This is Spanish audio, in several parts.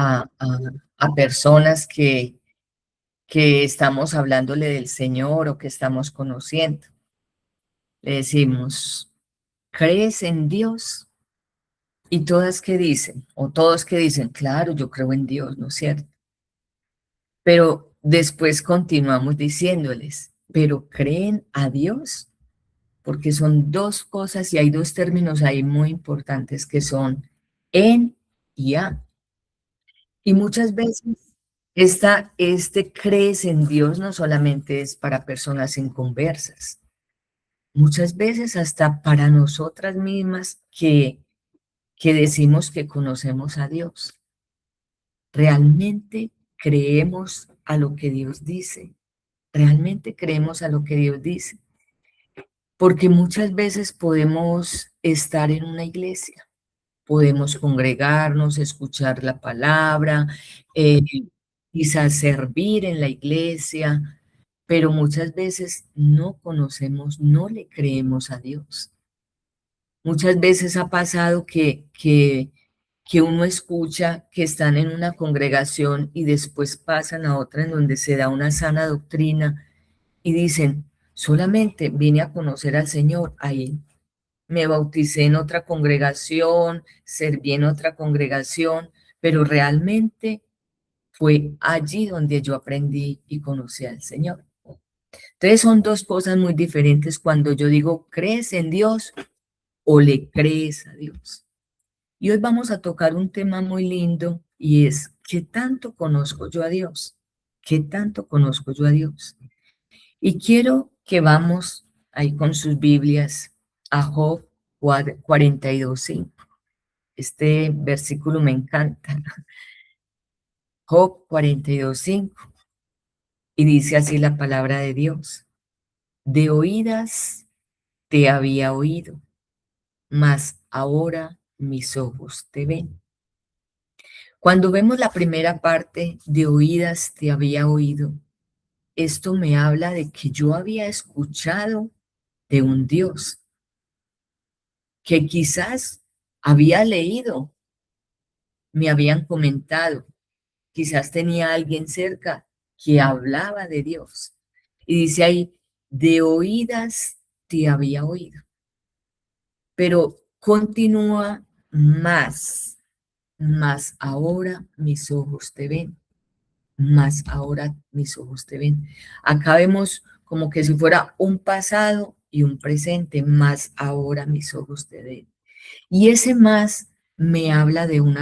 a personas que estamos hablándole del Señor o que estamos conociendo. Le decimos, ¿crees en Dios? Y todas que dicen, o todos que dicen, claro, yo creo en Dios, ¿no es cierto? Pero después continuamos diciéndoles, ¿pero creen a Dios? Porque son dos cosas y hay dos términos ahí muy importantes que son en y a. Y muchas veces este crees en Dios no solamente es para personas inconversas, muchas veces hasta para nosotras mismas que decimos que conocemos a Dios. ¿Realmente creemos a lo que Dios dice? ¿Realmente creemos a lo que Dios dice? Porque muchas veces podemos estar en una iglesia, podemos congregarnos, escuchar la palabra, eh, quizás servir en la iglesia, pero muchas veces no conocemos, no le creemos a Dios. Muchas veces ha pasado que uno escucha que están en una congregación y después pasan a otra en donde se da una sana doctrina y dicen, solamente vine a conocer al Señor ahí. Me bauticé en otra congregación, serví en otra congregación, pero realmente fue allí donde yo aprendí y conocí al Señor. Entonces son dos cosas muy diferentes cuando yo digo, ¿crees en Dios o le crees a Dios? Y hoy vamos a tocar un tema muy lindo y es, ¿qué tanto conozco yo a Dios? ¿Qué tanto conozco yo a Dios? Y quiero que vamos ahí con sus Biblias a Job 42:5. Este versículo me encanta. Job 42:5. Y dice así la palabra de Dios. De oídas te había oído, mas ahora mis ojos te ven. Cuando vemos la primera parte de oídas te había oído, esto me habla de que yo había escuchado de un Dios que quizás había leído, me habían comentado, quizás tenía alguien cerca que hablaba de Dios. Y dice ahí, de oídas te había oído, pero continúa más ahora mis ojos te ven, más ahora mis ojos te ven. Acá vemos como que si fuera un pasado y un presente, más ahora mis ojos te ven. Y ese más me habla de un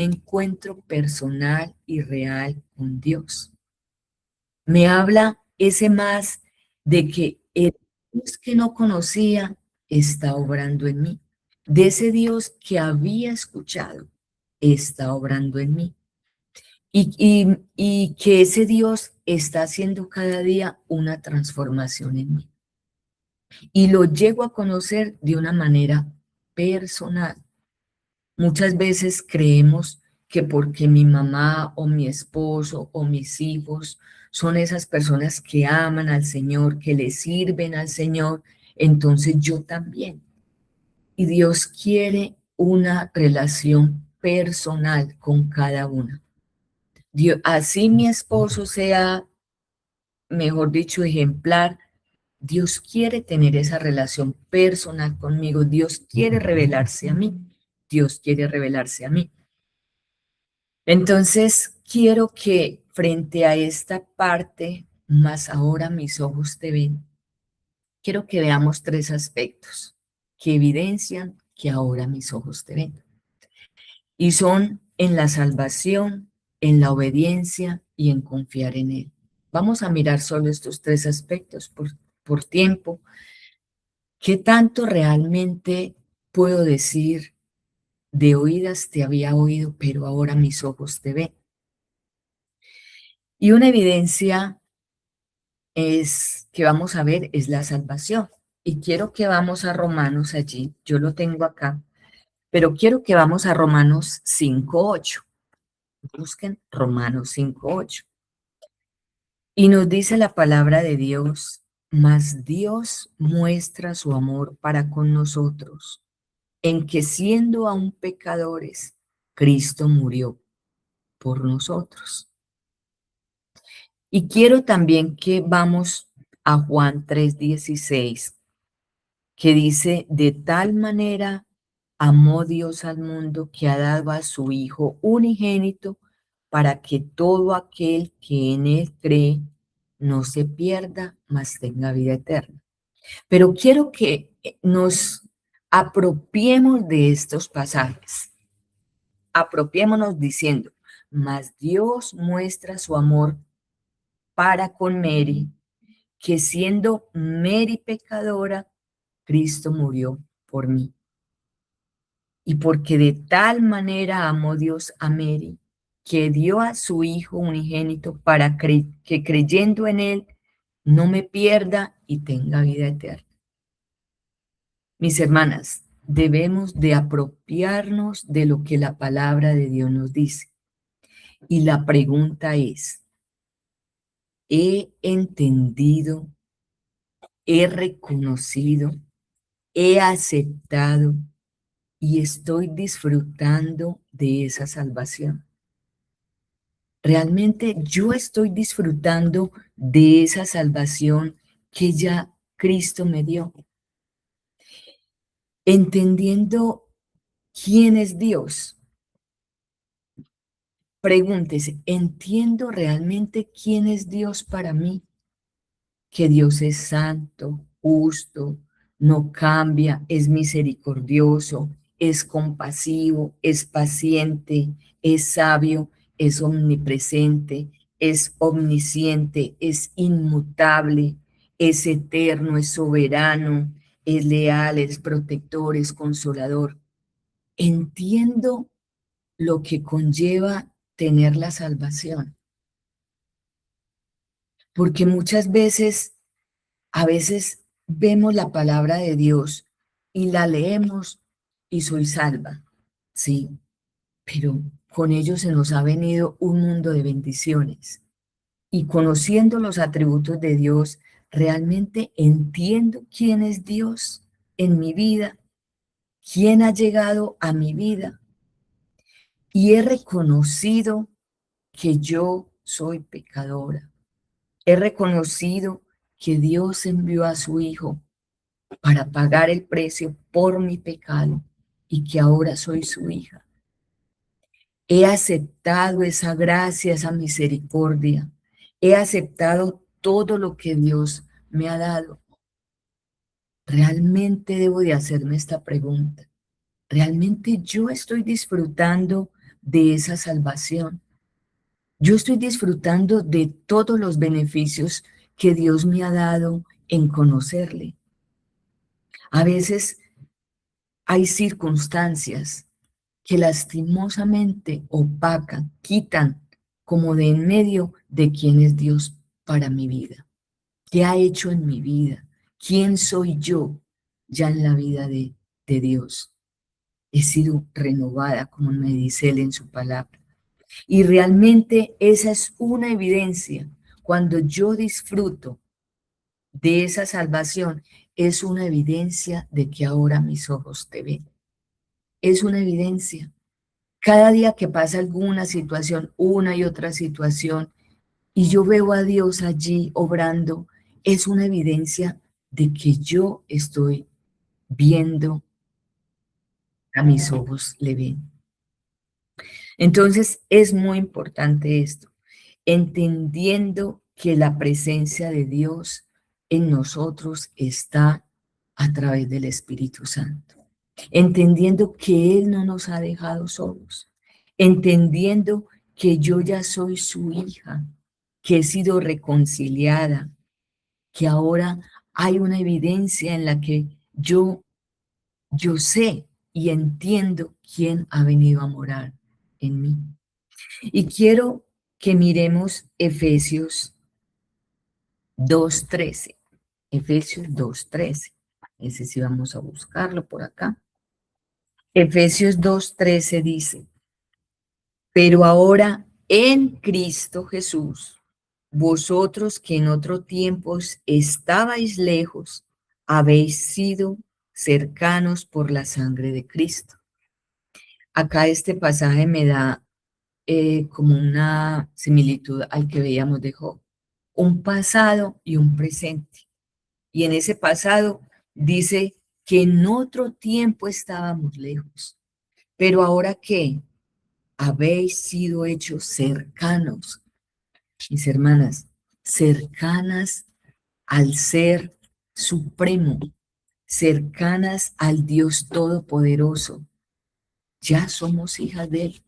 encuentro personal y real con Dios. Me habla ese más de que el Dios que no conocía está obrando en mí. De ese Dios que había escuchado está obrando en mí. Y que ese Dios está haciendo cada día una transformación en mí. Y lo llego a conocer de una manera personal. Muchas veces creemos que porque mi mamá o mi esposo o mis hijos son esas personas que aman al Señor, que le sirven al Señor, entonces yo también. Y Dios quiere una relación personal con cada una. Dios, así mi esposo sea, mejor dicho, ejemplar, Dios quiere tener esa relación personal conmigo. Dios quiere revelarse a mí. Dios quiere revelarse a mí. Entonces, quiero que frente a esta parte, más ahora mis ojos te ven, quiero que veamos tres aspectos que evidencian que ahora mis ojos te ven. Y son en la salvación, en la obediencia y en confiar en Él. Vamos a mirar solo estos tres aspectos por tiempo. ¿Qué tanto realmente puedo decir de oídas te había oído, pero ahora mis ojos te ven? Y una evidencia es que vamos a ver es la salvación. Y quiero que vamos a Romanos allí, yo lo tengo acá, pero quiero que vamos a Romanos 5:8. Busquen Romanos 5:8. Y nos dice la palabra de Dios, mas Dios muestra su amor para con nosotros, en que siendo aún pecadores, Cristo murió por nosotros. Y quiero también que vamos a Juan 3:16, que dice, de tal manera amó Dios al mundo que ha dado a su Hijo unigénito para que todo aquel que en Él cree no se pierda, mas tenga vida eterna. Pero quiero que nos apropiemos de estos pasajes. Apropiémonos diciendo, mas Dios muestra su amor para con Mary, que siendo Mary pecadora, Cristo murió por mí. Y porque de tal manera amó Dios a Mary, que dio a su Hijo unigénito para que creyendo en Él no me pierda y tenga vida eterna. Mis hermanas, debemos de apropiarnos de lo que la palabra de Dios nos dice. Y la pregunta es, ¿he entendido, he reconocido, he aceptado y estoy disfrutando de esa salvación? Realmente yo estoy disfrutando de esa salvación que ya Cristo me dio, entendiendo quién es Dios. Pregúntese, ¿entiendo realmente quién es Dios para mí? Que Dios es santo, justo, no cambia, es misericordioso, es compasivo, es paciente, es sabio, es omnipresente, es omnisciente, es inmutable, es eterno, es soberano, es leal, es protector, es consolador. Entiendo lo que conlleva tener la salvación, porque muchas veces, a veces vemos la palabra de Dios y la leemos y soy salva, sí, pero con ello se nos ha venido un mundo de bendiciones. Y conociendo los atributos de Dios, realmente entiendo quién es Dios en mi vida, quién ha llegado a mi vida y he reconocido que yo soy pecadora. He reconocido que Dios envió a su Hijo para pagar el precio por mi pecado y que ahora soy su hija. He aceptado esa gracia, esa misericordia. He aceptado todo lo que Dios me ha dado. Realmente debo de hacerme esta pregunta. ¿Realmente yo estoy disfrutando de esa salvación? Yo estoy disfrutando de todos los beneficios que Dios me ha dado en conocerle. A veces hay circunstancias que lastimosamente opacan, quitan como de en medio de quién es Dios para mi vida. ¿Qué ha hecho en mi vida? ¿Quién soy yo ya en la vida de Dios? He sido renovada, como me dice Él en su palabra. Y realmente esa es una evidencia. Cuando yo disfruto de esa salvación, es una evidencia de que ahora mis ojos te ven. Es una evidencia. Cada día que pasa alguna situación, una y otra situación, y yo veo a Dios allí obrando, es una evidencia de que yo estoy viendo, a mis ojos le ven. Entonces es muy importante esto, entendiendo que la presencia de Dios en nosotros está a través del Espíritu Santo, entendiendo que Él no nos ha dejado solos, entendiendo que yo ya soy su hija, que he sido reconciliada, que ahora hay una evidencia en la que yo sé y entiendo quién ha venido a morar en mí. Y quiero que miremos Efesios 2:13. Efesios 2:13. Ese sí vamos a buscarlo por acá. Efesios 2:13 dice, pero ahora en Cristo Jesús, vosotros que en otro tiempo estabais lejos, habéis sido cercanos por la sangre de Cristo. Acá este pasaje me da como una similitud al que veíamos de Job, un pasado y un presente. Y en ese pasado dice que en otro tiempo estábamos lejos, pero ahora que habéis sido hechos cercanos, mis hermanas, cercanas al Ser Supremo, cercanas al Dios Todopoderoso, ya somos hijas de Él.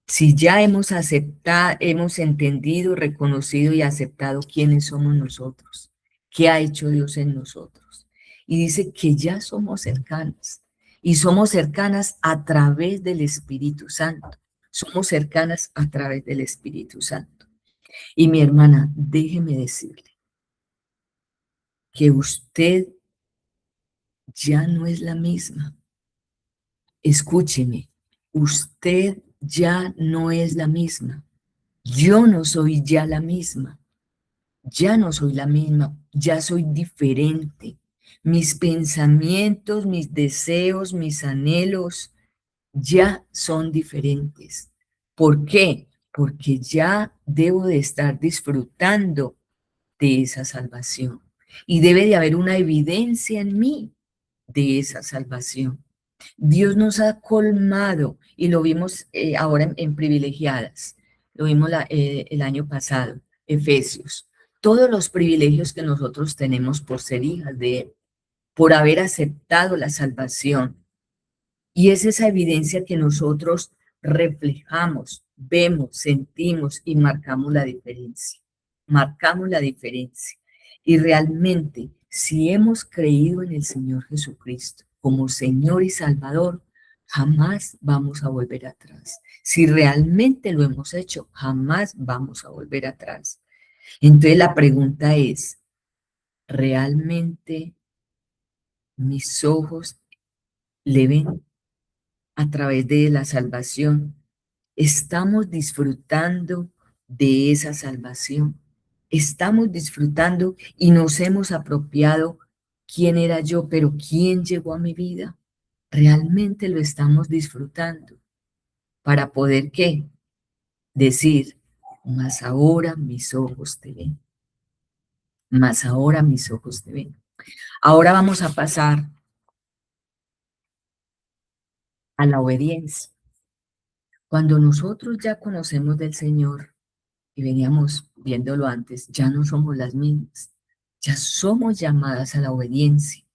Si ya hemos aceptado, hemos entendido, reconocido y aceptado quiénes somos nosotros, qué ha hecho Dios en nosotros. Y dice que ya somos cercanas. Y somos cercanas a través del Espíritu Santo. Somos cercanas a través del Espíritu Santo. Y mi hermana, déjeme decirle que usted ya no es la misma. Escúcheme, usted ya no es la misma. Yo no soy ya la misma. Ya no soy la misma, ya soy diferente. Mis pensamientos, mis deseos, mis anhelos ya son diferentes. ¿Por qué? Porque ya debo de estar disfrutando de esa salvación. Y debe de haber una evidencia en mí de esa salvación. Dios nos ha colmado y lo vimos ahora en Privilegiadas, lo vimos el año pasado, Efesios. Todos los privilegios que nosotros tenemos por ser hijas de Él, por haber aceptado la salvación. Y es esa evidencia que nosotros reflejamos, vemos, sentimos y marcamos la diferencia. Marcamos la diferencia. Y realmente, si hemos creído en el Señor Jesucristo como Señor y Salvador, jamás vamos a volver atrás. Si realmente lo hemos hecho, jamás vamos a volver atrás. Entonces la pregunta es, ¿realmente mis ojos le ven a través de la salvación? ¿Estamos disfrutando de esa salvación? ¿Estamos disfrutando y nos hemos apropiado quién era yo, pero quién llegó a mi vida? ¿Realmente lo estamos disfrutando? Para poder, ¿qué? Decir, más ahora mis ojos te ven. Más ahora mis ojos te ven. Ahora vamos a pasar a la obediencia. Cuando nosotros ya conocemos del Señor y veníamos viéndolo antes, ya no somos las mismas. Ya somos llamadas a la obediencia.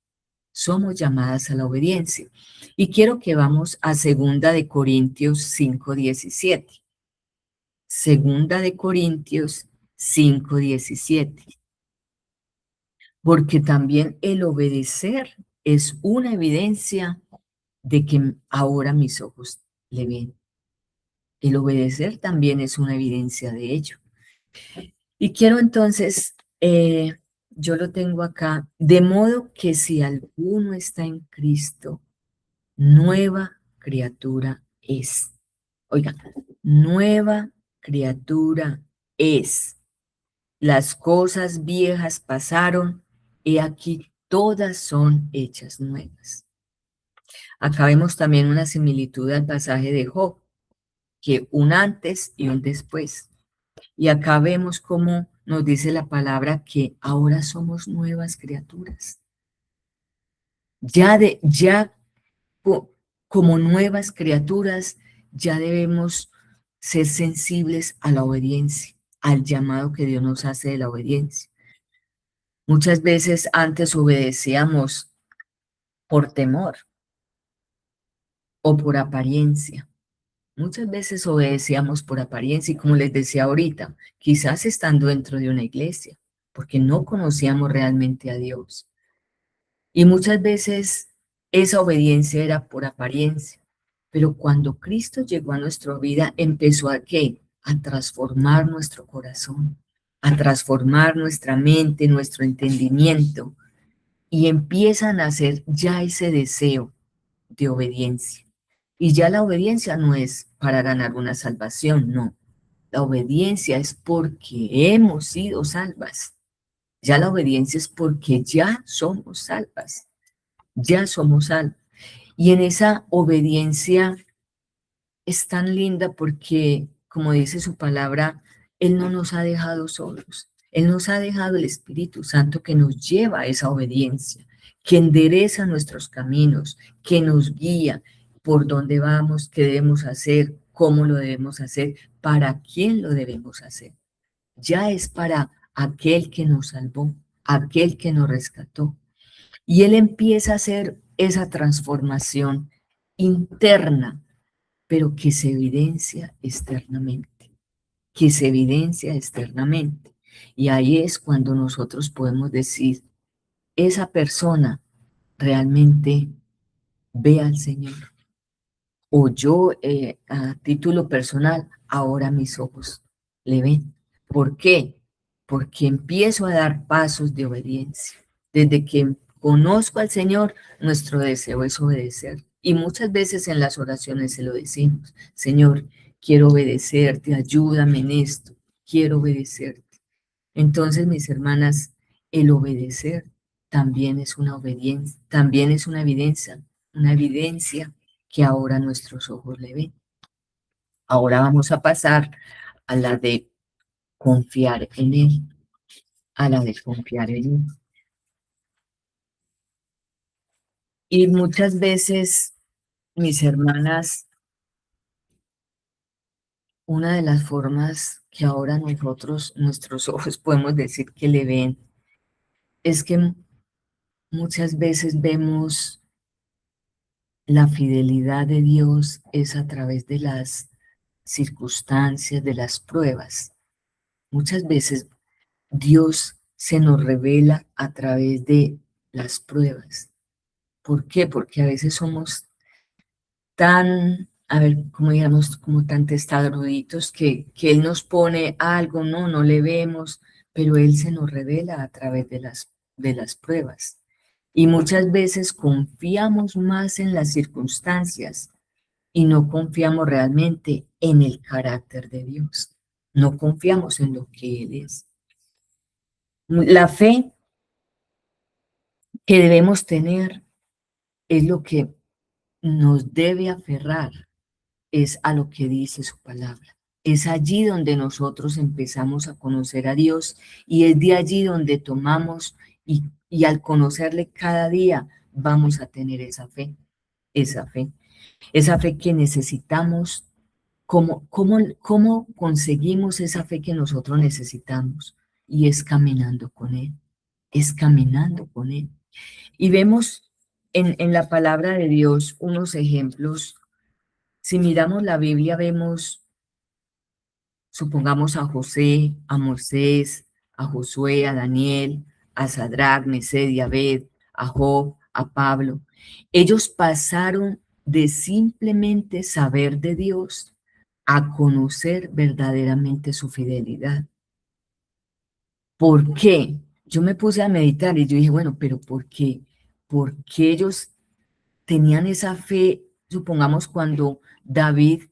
Somos llamadas a la obediencia. Y quiero que vamos a 2 Corintios 5:17. 2 Corintios 5:17. Porque también el obedecer es una evidencia de que ahora mis ojos le ven. El obedecer también es una evidencia de ello. Y quiero entonces, yo lo tengo acá, de modo que si alguno está en Cristo, nueva criatura es. Oiga, nueva criatura es. Las cosas viejas pasaron, y aquí todas son hechas nuevas. Acá vemos también una similitud al pasaje de Job, que un antes y un después. Y acá vemos cómo nos dice la palabra que ahora somos nuevas criaturas. Ya como nuevas criaturas, ya debemos ser sensibles a la obediencia, al llamado que Dios nos hace de la obediencia. Muchas veces antes obedecíamos por temor o por apariencia. Muchas veces obedecíamos por apariencia y como les decía ahorita, quizás estando dentro de una iglesia, porque no conocíamos realmente a Dios. Y muchas veces esa obediencia era por apariencia, pero cuando Cristo llegó a nuestra vida, empezó a ¿qué? A transformar nuestro corazón, a transformar nuestra mente, nuestro entendimiento, y empieza a nacer ya ese deseo de obediencia. Y ya la obediencia no es para ganar una salvación, no. La obediencia es porque hemos sido salvas. Ya la obediencia es porque ya somos salvas. ya somos salvos. Y en esa obediencia es tan linda porque, como dice su palabra, Él no nos ha dejado solos. Él nos ha dejado el Espíritu Santo que nos lleva a esa obediencia, que endereza nuestros caminos, que nos guía por dónde vamos, qué debemos hacer, cómo lo debemos hacer, para quién lo debemos hacer. Ya es para aquel que nos salvó, aquel que nos rescató. Y Él empieza a hacer esa transformación interna, pero que se evidencia externamente, que se evidencia externamente. Y ahí es cuando nosotros podemos decir, esa persona realmente ve al Señor. O yo, a título personal, ahora mis ojos le ven. ¿Por qué? Porque empiezo a dar pasos de obediencia. Desde que conozco al Señor, nuestro deseo es obedecer. Y muchas veces en las oraciones se lo decimos, Señor, quiero obedecerte, ayúdame en esto, quiero obedecerte. Entonces, mis hermanas, el obedecer también es una obediencia, también es una evidencia que ahora nuestros ojos le ven. Ahora vamos a pasar a la de confiar en Él, a la de confiar en Él. Y muchas veces, mis hermanas, una de las formas que ahora nosotros, nuestros ojos podemos decir que le ven, es que muchas veces vemos la fidelidad de Dios es a través de las circunstancias, de las pruebas. Muchas veces Dios se nos revela a través de las pruebas. ¿Por qué? Porque a veces somos tan, a ver, como digamos, como tan testaruditos que Él nos pone algo, no le vemos, pero Él se nos revela a través de las pruebas. Y muchas veces confiamos más en las circunstancias y no confiamos realmente en el carácter de Dios. No confiamos en lo que Él es. La fe que debemos tener es lo que nos debe aferrar, es a lo que dice su palabra. Es allí donde nosotros empezamos a conocer a Dios y es de allí donde tomamos y al conocerle cada día vamos a tener esa fe, esa fe que necesitamos. ¿Cómo conseguimos esa fe que nosotros necesitamos? Y es caminando con Él, es caminando con Él. Y vemos en la palabra de Dios unos ejemplos. Si miramos la Biblia, vemos, supongamos a José, a Moisés, a Josué, a Daniel, a Sadrach, Mesed y Abed, a Job, a Pablo. Ellos pasaron de simplemente saber de Dios a conocer verdaderamente su fidelidad. ¿Por qué? Yo me puse a meditar y yo dije, bueno, pero ¿por qué? Porque ellos tenían esa fe, supongamos cuando David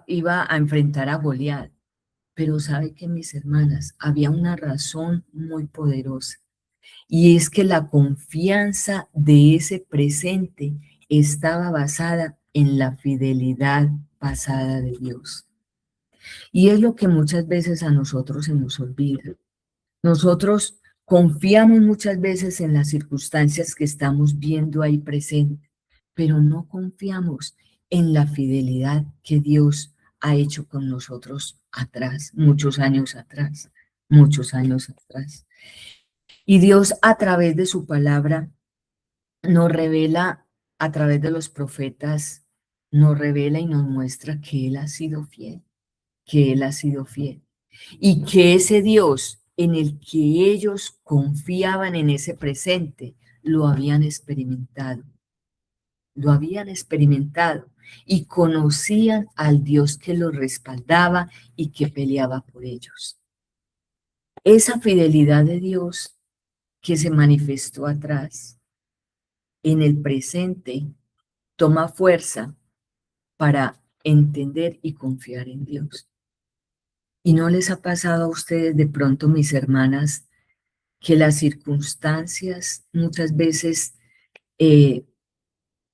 iba a enfrentar a Goliat, pero sabe que mis hermanas, había una razón muy poderosa y es que la confianza de ese presente estaba basada en la fidelidad pasada de Dios. Y es lo que muchas veces a nosotros se nos olvida. Nosotros confiamos muchas veces en las circunstancias que estamos viendo ahí presente, pero no confiamos en la fidelidad que Dios ha hecho con nosotros atrás, muchos años atrás. Y Dios a través de su palabra nos revela, a través de los profetas, nos revela y nos muestra que Él ha sido fiel, que Él ha sido fiel. Y que ese Dios en el que ellos confiaban en ese presente, lo habían experimentado y conocían al Dios que los respaldaba y que peleaba por ellos. Esa fidelidad de Dios que se manifestó atrás, en el presente, toma fuerza para entender y confiar en Dios. ¿Y no les ha pasado a ustedes de pronto, mis hermanas, que las circunstancias muchas veces eh,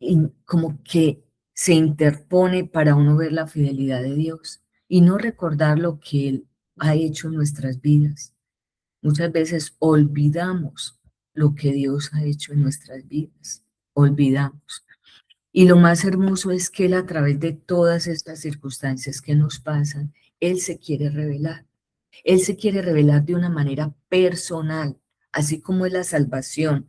y como que se interpone para uno ver la fidelidad de Dios y no recordar lo que Él ha hecho en nuestras vidas. Muchas veces olvidamos lo que Dios ha hecho en nuestras vidas, olvidamos. Y lo más hermoso es que Él, a través de todas estas circunstancias que nos pasan, Él se quiere revelar. Él se quiere revelar de una manera personal, así como es la salvación,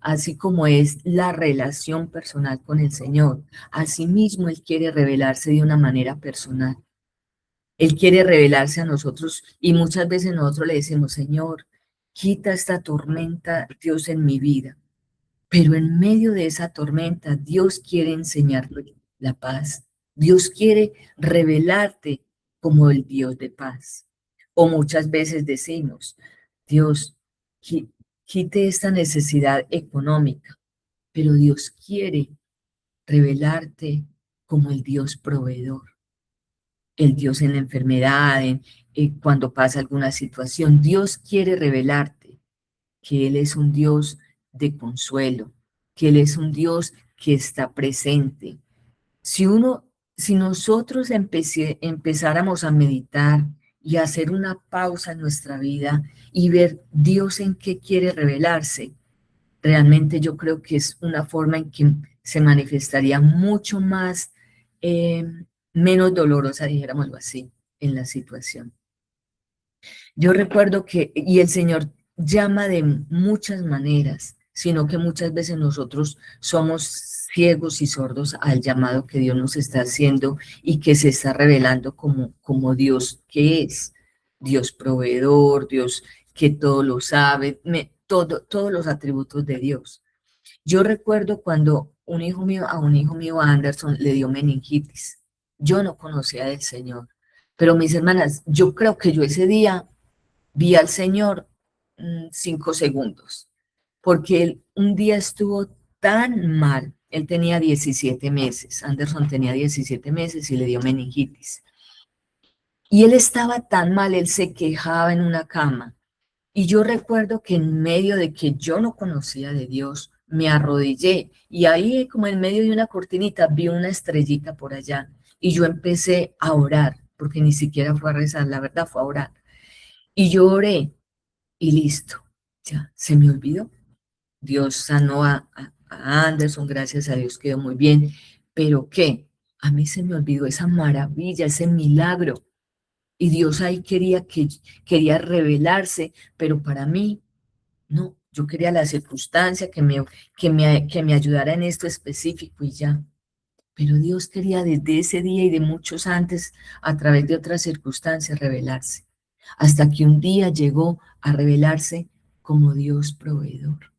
así como es la relación personal con el Señor. Asimismo, Él quiere revelarse de una manera personal. Él quiere revelarse a nosotros y muchas veces nosotros le decimos, Señor, quita esta tormenta, Dios, en mi vida. Pero en medio de esa tormenta, Dios quiere enseñarte la paz. Dios quiere revelarte como el Dios de paz. O muchas veces decimos, Dios, quite esta necesidad económica, pero Dios quiere revelarte como el Dios proveedor, el Dios en la enfermedad, cuando pasa alguna situación. Dios quiere revelarte que Él es un Dios de consuelo, que Él es un Dios que está presente. Si uno, si nosotros empezáramos a meditar y a hacer una pausa en nuestra vida y ver Dios en qué quiere revelarse, realmente yo creo que es una forma en que se manifestaría mucho más, eh, menos dolorosa, dijéramoslo así, en la situación. Yo recuerdo que, y el Señor llama de muchas maneras, sino que muchas veces nosotros somos ciegos y sordos al llamado que Dios nos está haciendo y que se está revelando como Dios que es, Dios proveedor, Dios que todo lo sabe, todos los atributos de Dios. Yo recuerdo cuando a un hijo mío, Anderson, le dio meningitis. Yo no conocía del Señor, pero mis hermanas, yo creo que yo ese día vi al Señor 5 segundos, porque él un día estuvo tan mal. Él tenía 17 meses, Anderson tenía 17 meses y le dio meningitis. Y él estaba tan mal, él se quejaba en una cama. Y yo recuerdo que en medio de que yo no conocía de Dios, me arrodillé y ahí como en medio de una cortinita vi una estrellita por allá y yo empecé a orar, porque ni siquiera fue a rezar, la verdad fue a orar. Y yo oré y listo, ya se me olvidó. Dios sanó a Anderson, gracias a Dios quedó muy bien, pero ¿qué? A mí se me olvidó esa maravilla, ese milagro. Y Dios ahí quería revelarse, pero para mí, no, yo quería la circunstancia que me ayudara en esto específico y ya. Pero Dios quería desde ese día y de muchos antes, a través de otras circunstancias, revelarse. Hasta que un día llegó a revelarse como Dios proveedor.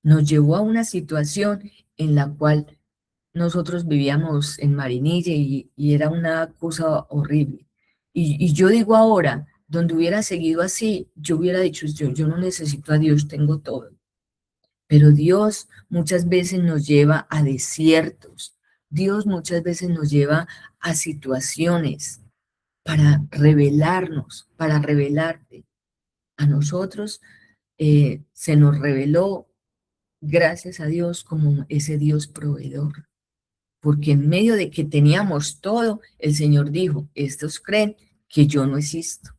Nos llevó a una situación en la cual nosotros vivíamos en Marinilla y era una cosa horrible. Y yo digo ahora, donde hubiera seguido así, yo hubiera dicho, yo no necesito a Dios, tengo todo. Pero Dios muchas veces nos lleva a desiertos. Dios muchas veces nos lleva a situaciones para revelarnos, para revelarte. A nosotros se nos reveló, gracias a Dios, como ese Dios proveedor. Porque en medio de que teníamos todo, el Señor dijo, estos creen que yo no existo,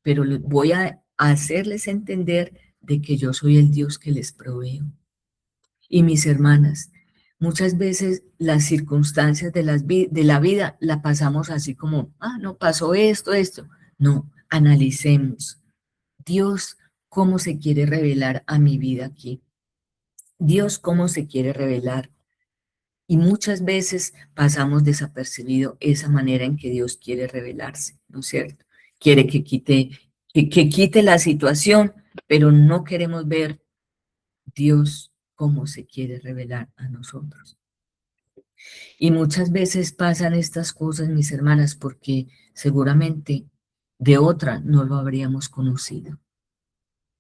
pero les voy a hacerles entender de que yo soy el Dios que les proveo. Y mis hermanas, muchas veces las circunstancias de la vida la pasamos así como, no pasó esto. No, analicemos. Dios, ¿cómo se quiere revelar a mi vida aquí? Dios, ¿cómo se quiere revelar? Y muchas veces pasamos desapercibido esa manera en que Dios quiere revelarse, ¿no es cierto? Quiere que quite la situación, pero no queremos ver Dios cómo se quiere revelar a nosotros. Y muchas veces pasan estas cosas, mis hermanas, porque seguramente de otra no lo habríamos conocido.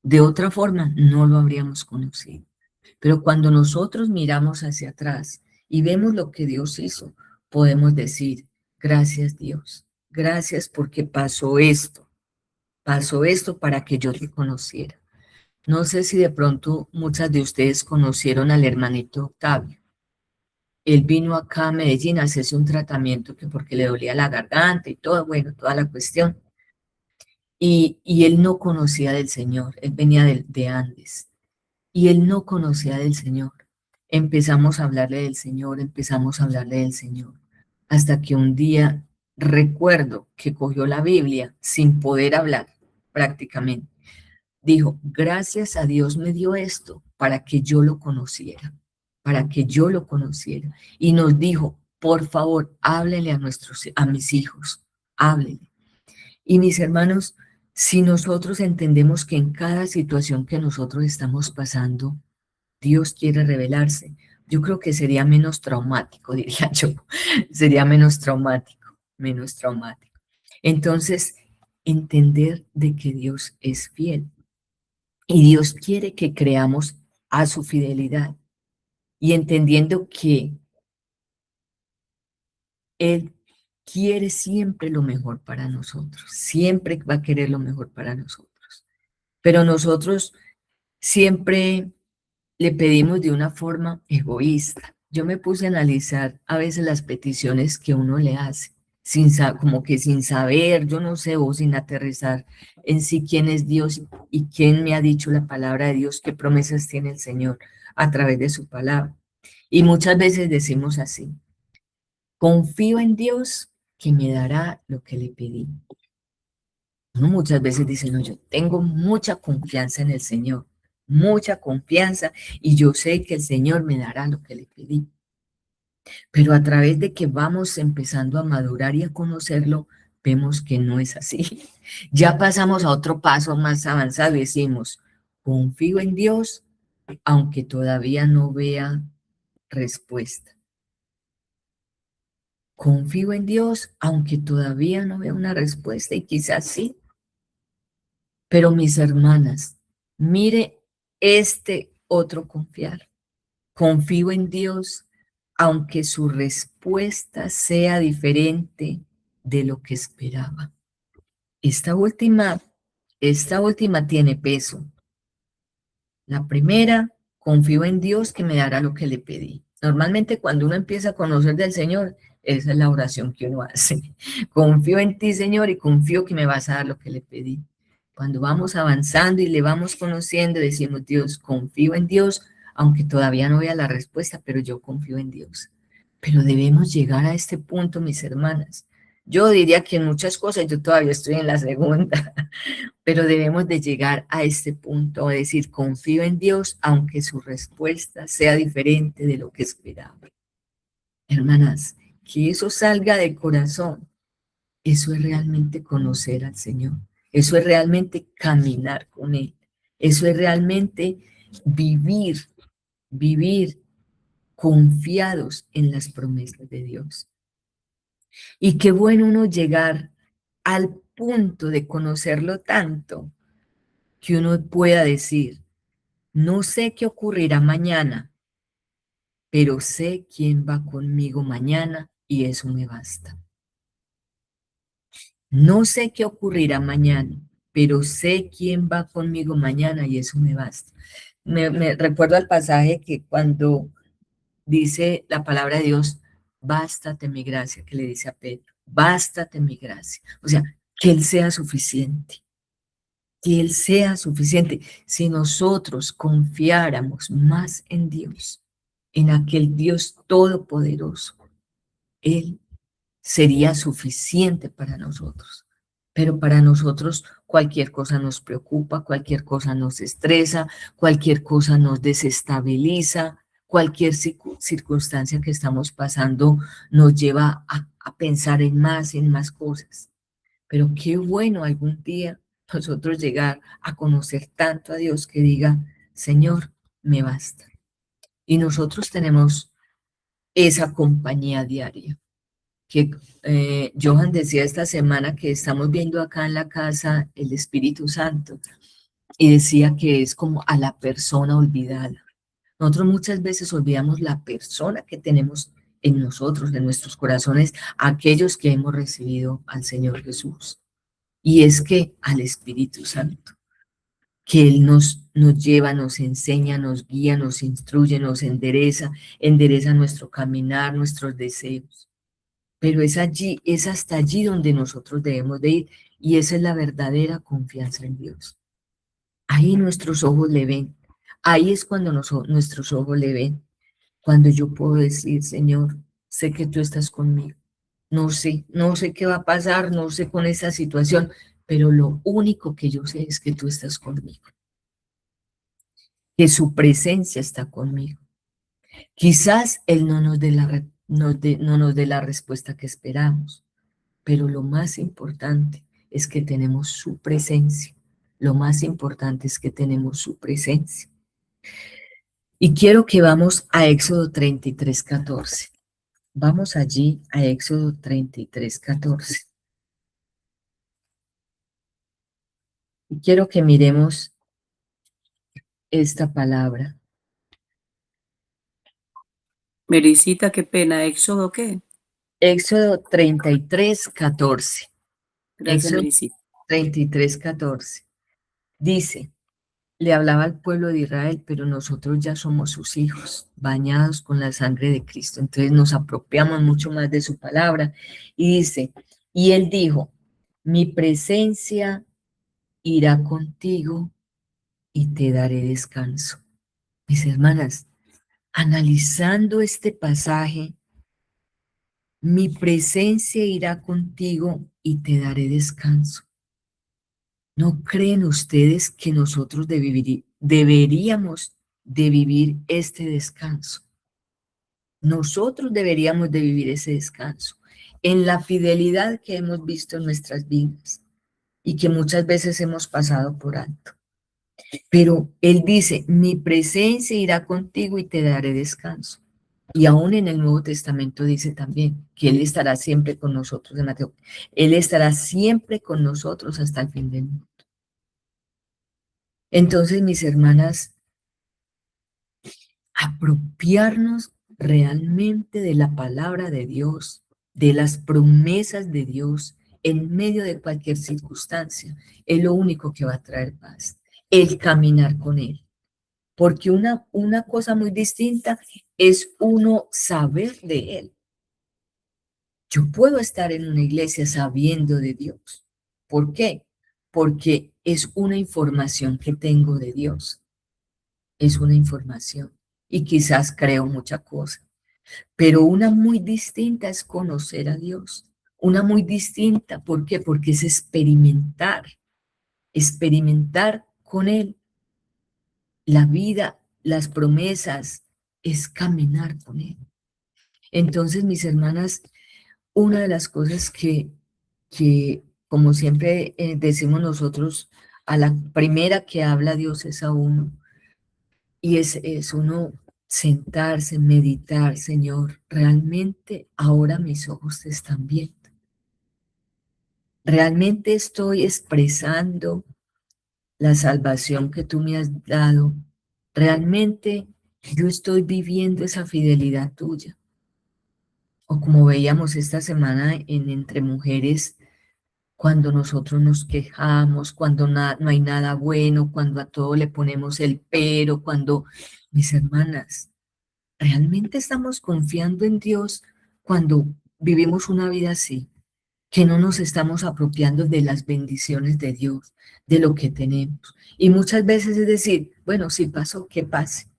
De otra forma no lo habríamos conocido. Pero cuando nosotros miramos hacia atrás y vemos lo que Dios hizo, podemos decir, gracias Dios, gracias porque pasó esto para que yo te conociera. No sé si de pronto muchas de ustedes conocieron al hermanito Octavio. Él vino acá a Medellín a hacerse un tratamiento que porque le dolía la garganta y todo, bueno, toda la cuestión. Y él no conocía del Señor, él venía de Andes y él no conocía del Señor. Empezamos a hablarle del Señor, empezamos a hablarle del Señor, hasta que un día recuerdo que cogió la Biblia sin poder hablar prácticamente. Dijo, gracias a Dios me dio esto para que yo lo conociera, para que yo lo conociera. Y nos dijo, por favor, háblele a mis hijos, háblele. Y mis hermanos, si nosotros entendemos que en cada situación que nosotros estamos pasando, Dios quiere revelarse, yo creo que sería menos traumático, diría yo, sería menos traumático, menos traumático. Entonces, entender de que Dios es fiel y Dios quiere que creamos a su fidelidad y entendiendo que Él quiere siempre lo mejor para nosotros, siempre va a querer lo mejor para nosotros. Pero nosotros siempre le pedimos de una forma egoísta. Yo me puse a analizar a veces las peticiones que uno le hace, como que sin saber, yo no sé, o sin aterrizar en sí quién es Dios y quién me ha dicho la palabra de Dios, qué promesas tiene el Señor a través de su palabra. Y muchas veces decimos así, confío en Dios que me dará lo que le pedí. Uno muchas veces dice, no, yo tengo mucha confianza en el Señor, mucha confianza, y yo sé que el Señor me dará lo que le pedí. Pero a través de que vamos empezando a madurar y a conocerlo, vemos que no es así. Ya pasamos a otro paso más avanzado y decimos, confío en Dios, aunque todavía no vea respuesta. Confío en Dios, aunque todavía no vea una respuesta y quizás sí. Pero mis hermanas, mire este otro confiar. Confío en Dios, aunque su respuesta sea diferente de lo que esperaba. Esta última, esta última tiene peso. La primera, confío en Dios que me dará lo que le pedí. Normalmente cuando uno empieza a conocer del Señor, esa es la oración que uno hace. Confío en ti, Señor, y confío que me vas a dar lo que le pedí. Cuando vamos avanzando y le vamos conociendo, decimos, Dios, confío en Dios, aunque todavía no vea la respuesta, pero yo confío en Dios. Pero debemos llegar a este punto, mis hermanas. Yo diría que en muchas cosas yo todavía estoy en la segunda, pero debemos de llegar a este punto, a decir, confío en Dios, aunque su respuesta sea diferente de lo que esperaba. Hermanas, que eso salga del corazón, eso es realmente conocer al Señor, eso es realmente caminar con Él, eso es realmente vivir, vivir confiados en las promesas de Dios. Y qué bueno uno llegar al punto de conocerlo tanto que uno pueda decir, no sé qué ocurrirá mañana, pero sé quién va conmigo mañana y eso me basta. No sé qué ocurrirá mañana, pero sé quién va conmigo mañana y eso me basta. Me recuerdo al pasaje que cuando dice la palabra de Dios, bástate mi gracia, que le dice a Pedro, bástate mi gracia. O sea, que Él sea suficiente, que Él sea suficiente. Si nosotros confiáramos más en Dios, en aquel Dios todopoderoso, Él sería suficiente para nosotros. Pero para nosotros cualquier cosa nos preocupa, cualquier cosa nos estresa, cualquier cosa nos desestabiliza, cualquier circunstancia que estamos pasando nos lleva a pensar en más cosas. Pero qué bueno algún día nosotros llegar a conocer tanto a Dios que diga, Señor, me basta. Y nosotros tenemos esa compañía diaria que Johan decía esta semana que estamos viendo acá en la casa el Espíritu Santo y decía que es como a la persona olvidada. Nosotros muchas veces olvidamos la persona que tenemos en nosotros, en nuestros corazones, aquellos que hemos recibido al Señor Jesús. Y es que al Espíritu Santo. que Él nos lleva, nos enseña, nos guía, nos instruye, nos endereza nuestro caminar, nuestros deseos. Pero es allí, es hasta allí donde nosotros debemos de ir, y esa es la verdadera confianza en Dios. Ahí nuestros ojos le ven, ahí es cuando nuestros ojos le ven, cuando yo puedo decir, Señor, sé que tú estás conmigo. No sé qué va a pasar, no sé con esa situación, pero lo único que yo sé es que tú estás conmigo, que su presencia está conmigo. Quizás Él no nos dé no nos dé la respuesta que esperamos, pero lo más importante es que tenemos su presencia. Lo más importante es que tenemos su presencia. Y quiero que vamos a Éxodo 33:14. Vamos allí a Éxodo 33:14. Y quiero que miremos esta palabra. Merisita, qué pena. ¿Éxodo qué? Éxodo 33:14. Gracias, Éxodo Merisita. 33:14. Dice, le hablaba al pueblo de Israel, pero nosotros ya somos sus hijos, bañados con la sangre de Cristo. Entonces nos apropiamos mucho más de su palabra. Y dice, y él dijo, mi presencia irá contigo y te daré descanso. Mis hermanas, analizando este pasaje, mi presencia irá contigo y te daré descanso. ¿No creen ustedes que nosotros deberíamos de vivir este descanso? Nosotros deberíamos de vivir ese descanso en la fidelidad que hemos visto en nuestras vidas y que muchas veces hemos pasado por alto. Pero Él dice, mi presencia irá contigo y te daré descanso. Y aún en el Nuevo Testamento dice también que Él estará siempre con nosotros en Mateo. Él estará siempre con nosotros hasta el fin del mundo. Entonces, mis hermanas, apropiarnos realmente de la palabra de Dios, de las promesas de Dios en medio de cualquier circunstancia, es lo único que va a traer paz, el caminar con Él. Porque una cosa muy distinta es uno saber de Él. Yo puedo estar en una iglesia sabiendo de Dios. ¿Por qué? Porque es una información que tengo de Dios. Es una información. Y quizás creo mucha cosa. Pero una muy distinta es conocer a Dios. Una muy distinta, ¿por qué? Porque es experimentar con Él la vida, las promesas, es caminar con Él. Entonces, mis hermanas, una de las cosas que como siempre decimos nosotros, a la primera que habla Dios es a uno, y es uno sentarse, meditar, Señor, realmente ahora mis ojos te están viendo. Realmente estoy expresando la salvación que tú me has dado. Realmente yo estoy viviendo esa fidelidad tuya. O como veíamos esta semana en Entre Mujeres, cuando nosotros nos quejamos, cuando no hay nada bueno, cuando a todo le ponemos el pero, cuando, mis hermanas, ¿realmente estamos confiando en Dios cuando vivimos una vida así? Que no nos estamos apropiando de las bendiciones de Dios, de lo que tenemos. Y muchas veces es decir, bueno, si pasó, que pase.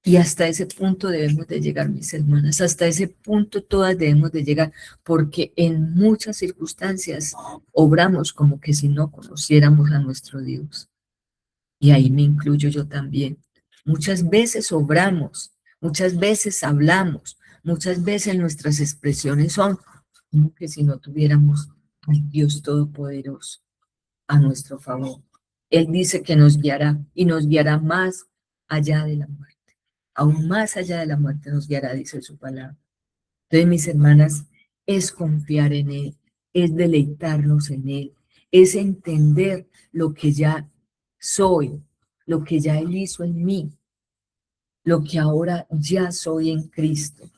Y hasta ese punto debemos de llegar, mis hermanas, hasta ese punto todas debemos de llegar, porque en muchas circunstancias obramos como que si no conociéramos a nuestro Dios. Y ahí me incluyo yo también. Muchas veces obramos, muchas veces hablamos, muchas veces nuestras expresiones son como que si no tuviéramos al Dios Todopoderoso a nuestro favor. Él dice que nos guiará y nos guiará más allá de la muerte. Aún más allá de la muerte nos guiará, dice su palabra. Entonces, mis hermanas, es confiar en Él, es deleitarnos en Él, es entender lo que ya soy, lo que ya Él hizo en mí, lo que ahora ya soy en Cristo,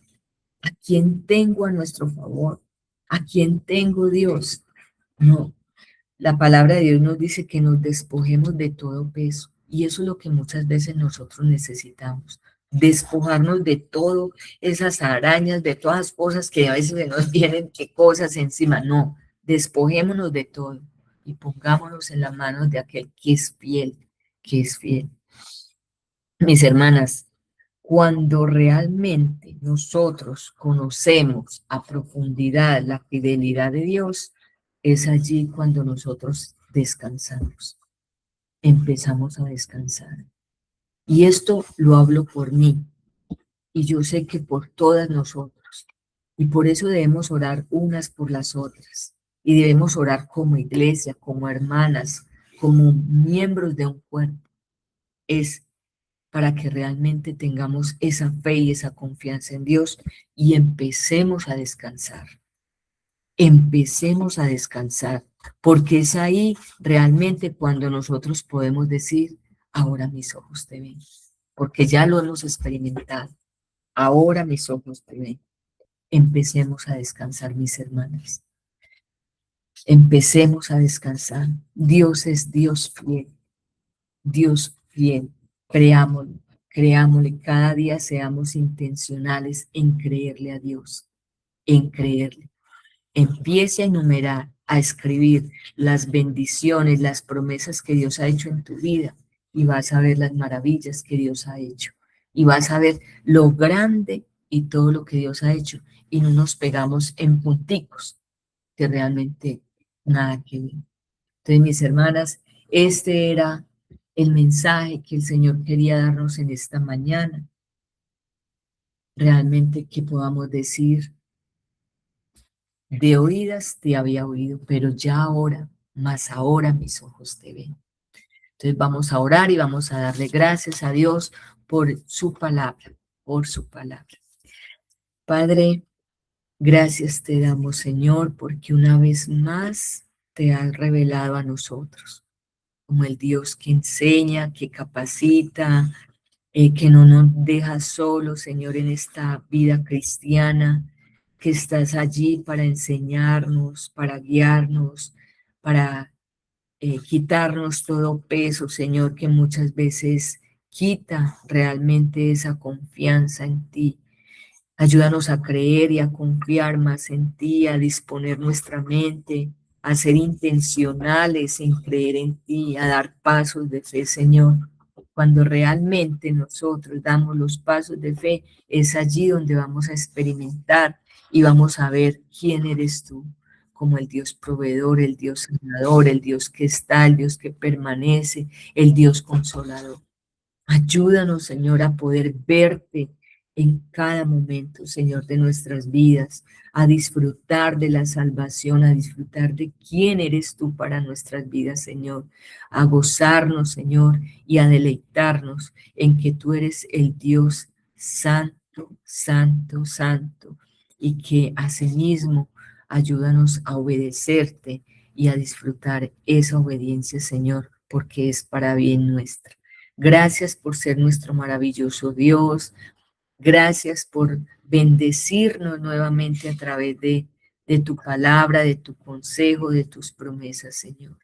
a quien tengo a nuestro favor, a quien tengo Dios. No, La palabra de Dios nos dice que nos despojemos de todo peso y eso es lo que muchas veces nosotros necesitamos. Despojarnos de todo, esas arañas, de todas las cosas que a veces se nos vienen, qué cosas encima. No, despojémonos de todo y pongámonos en las manos de aquel que es fiel, que es fiel. Mis hermanas, cuando realmente nosotros conocemos a profundidad la fidelidad de Dios, es allí cuando nosotros descansamos, empezamos a descansar. Y esto lo hablo por mí, y yo sé que por todas nosotros. Y por eso debemos orar unas por las otras. Y debemos orar como iglesia, como hermanas, como miembros de un cuerpo. Es para que realmente tengamos esa fe y esa confianza en Dios y empecemos a descansar. Empecemos a descansar, porque es ahí realmente cuando nosotros podemos decir, ahora mis ojos te ven, porque ya lo hemos experimentado. Ahora mis ojos te ven. Empecemos a descansar, mis hermanas. Empecemos a descansar. Dios es Dios fiel. Dios fiel. Creámoslo, creámosle. Cada día seamos intencionales en creerle a Dios, en creerle. Empiece a enumerar, a escribir las bendiciones, las promesas que Dios ha hecho en tu vida y vas a ver las maravillas que Dios ha hecho. Y vas a ver lo grande y todo lo que Dios ha hecho. Y no nos pegamos en punticos, que realmente nada que ver. Entonces, mis hermanas, este era el mensaje que el Señor quería darnos en esta mañana. Realmente que podamos decir, de oídas te había oído, pero ya ahora, más ahora mis ojos te ven. Entonces vamos a orar y vamos a darle gracias a Dios por su palabra, por su palabra. Padre, gracias te damos, Señor, porque una vez más te has revelado a nosotros como el Dios que enseña, que capacita, que no nos dejas solos, Señor, en esta vida cristiana, que estás allí para enseñarnos, para guiarnos, para quitarnos todo peso, Señor, que muchas veces quita realmente esa confianza en ti. Ayúdanos a creer y a confiar más en ti, a disponer nuestra mente, a ser intencionales en creer en ti, a dar pasos de fe, Señor. Cuando realmente nosotros damos los pasos de fe, es allí donde vamos a experimentar y vamos a ver quién eres tú, como el Dios proveedor, el Dios sanador, el Dios que está, el Dios que permanece, el Dios consolador. Ayúdanos, Señor, a poder verte en cada momento, Señor, de nuestras vidas, a disfrutar de la salvación, a disfrutar de quién eres tú para nuestras vidas, Señor, a gozarnos, Señor, y a deleitarnos en que tú eres el Dios santo, santo, santo, y que asimismo ayúdanos a obedecerte y a disfrutar esa obediencia, Señor, porque es para bien nuestro. Gracias por ser nuestro maravilloso Dios. Gracias por bendecirnos nuevamente a través de tu palabra, de tu consejo, de tus promesas, Señor.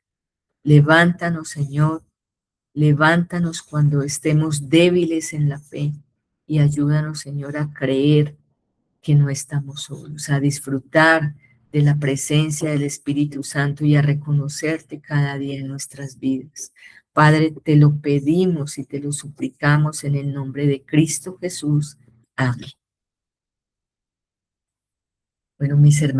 Levántanos, Señor. Levántanos cuando estemos débiles en la fe y ayúdanos, Señor, a creer que no estamos solos, a disfrutar de la presencia del Espíritu Santo y a reconocerte cada día en nuestras vidas. Padre, te lo pedimos y te lo suplicamos en el nombre de Cristo Jesús. Amén. Bueno, mis hermanos.